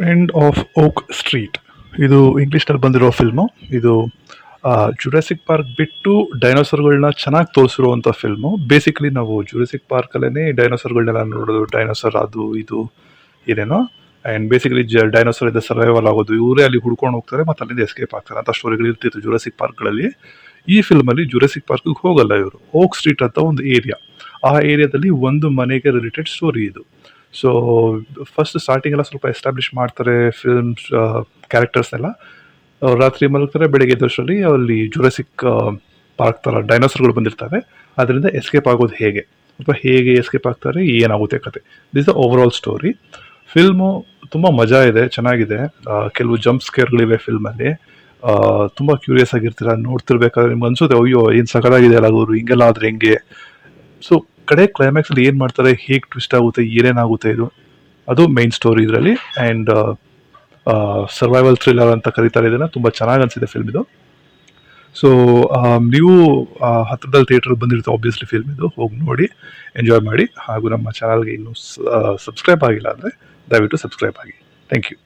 End of oak street ಇದು ಇಂಗ್ಲೀಷ್ನಲ್ಲಿ ಬಂದಿರೋ ಫಿಲ್ಮು. ಇದು ಜುರಾಸಿಕ್ ಪಾರ್ಕ್ ಬಿಟ್ಟು ಡೈನೋಸರ್ಗಳನ್ನ ಚೆನ್ನಾಗಿ ತೋರಿಸಿರುವಂಥ ಫಿಲ್ಮು. ಬೇಸಿಕಲಿ ನಾವು ಜುರಾಸಿಕ್ ಪಾರ್ಕಲ್ಲೇ ಡೈನೋಸರ್ಗಳನ್ನೆಲ್ಲ ನೋಡೋದು, ಡೈನೋಸರ್ ಅದು ಇದು ಏನೇನೋ. ಆ್ಯಂಡ್ ಬೇಸಿಕಲಿ ಡೈನೋಸರ್ ಇಂದ ಸರ್ವೈವಲ್ ಆಗೋದು, ಇವರೇ ಅಲ್ಲಿ ಹುಡ್ಕೊಂಡು ಹೋಗ್ತಾರೆ ಮತ್ತು ಅಲ್ಲಿಂದ ಎಸ್ಕೇಪ್ ಆಗ್ತಾರೆ ಅಂತ ಸ್ಟೋರಿಗಳು ಇರ್ತಿತ್ತು ಜುರಾಸಿಕ್ ಪಾರ್ಕ್ಗಳಲ್ಲಿ. ಈ ಫಿಲ್ಮಲ್ಲಿ ಜುರಾಸಿಕ್ ಪಾರ್ಕ್ಗೆ ಹೋಗಲ್ಲ ಇವರು. ಓಕ್ ಸ್ಟ್ರೀಟ್ ಅಂತ ಒಂದು ಏರಿಯಾ, ಆ ಏರಿಯಾದಲ್ಲಿ ಒಂದು ಮನೆಗೆ ರಿಲೇಟೆಡ್ ಸ್ಟೋರಿ ಇದು. ಸೊ ಫಸ್ಟ್ ಸ್ಟಾರ್ಟಿಂಗ್ ಎಲ್ಲ ಸ್ವಲ್ಪ ಎಸ್ಟಾಬ್ಲಿಷ್ ಮಾಡ್ತಾರೆ ಫಿಲ್ಮ್ಸ್ ಕ್ಯಾರೆಕ್ಟರ್ಸ್ನೆಲ್ಲ. ರಾತ್ರಿ ಮಲಗ್ತಾರೆ, ಬೆಳಗ್ಗೆ ಎದ್ದಷ್ಟರಲ್ಲಿ ಅಲ್ಲಿ ಜುರಾಸಿಕ್ ಪಾರ್ಕ್ ಥರ ಡೈನೋಸರ್ಗಳು ಬಂದಿರ್ತವೆ. ಅದರಿಂದ ಎಸ್ಕೇಪ್ ಆಗೋದು ಹೇಗೆ ಅಥವಾ ಹೇಗೆ ಎಸ್ಕೇಪ್ ಆಗ್ತಾರೆ, ಏನಾಗುತ್ತೆ ಕತೆ. This the over all story. Film ತುಂಬ ಮಜಾ ಇದೆ, ಚೆನ್ನಾಗಿದೆ. ಕೆಲವು ಜಂಪ್ ಸ್ಕೇರ್ಗಳಿವೆ ಫಿಲ್ಮಲ್ಲಿ. ತುಂಬ ಕ್ಯೂರಿಯಸ್ ಆಗಿರ್ತೀರ ನೋಡ್ತಿರ್ಬೇಕಾದ್ರೆ. ನಿಮ್ಗೆ ಅನ್ಸುತ್ತೆ ಅಯ್ಯೋ ಏನು ಸಕಲಾಗಿದೆ ಅಲ್ಲ ಅವರು, ಹಿಂಗೆಲ್ಲ ಆದರೆ ಹೆಂಗೆ. ಸೊ ಕಡೆ ಕ್ಲೈಮ್ಯಾಕ್ಸಲ್ಲಿ ಏನು ಮಾಡ್ತಾರೆ, ಹೇಗೆ ಟ್ವಿಸ್ಟ್ ಆಗುತ್ತೆ, ಏನೇನಾಗುತ್ತೆ, ಇದು ಅದು ಮೈನ್ ಸ್ಟೋರಿ ಇದರಲ್ಲಿ. ಆ್ಯಂಡ್ ಸರ್ವೈವಲ್ ಥ್ರಿಲ್ಲರ್ ಅಂತ ಕರೀತಾರೆ ಇದನ್ನು. ತುಂಬ ಚೆನ್ನಾಗಿ ಅನಿಸಿದೆ ಫಿಲ್ಮ್ ಇದು. ಸೊ ನೀವು ಹತ್ರದಲ್ಲಿ ಥಿಯೇಟರ್ ಬಂದಿರುತ್ತೆ ಆಬ್ವಿಯಸ್ಲಿ ಫಿಲ್ಮ್ ಇದು, ಹೋಗಿ ನೋಡಿ ಎಂಜಾಯ್ ಮಾಡಿ. ಹಾಗೂ ನಮ್ಮ ಚಾನಲ್ಗೆ ಇನ್ನೂ ಸಬ್ಸ್ಕ್ರೈಬ್ ಆಗಿಲ್ಲ ಅಂದರೆ ದಯವಿಟ್ಟು ಸಬ್ಸ್ಕ್ರೈಬ್ ಆಗಿ. Thank you.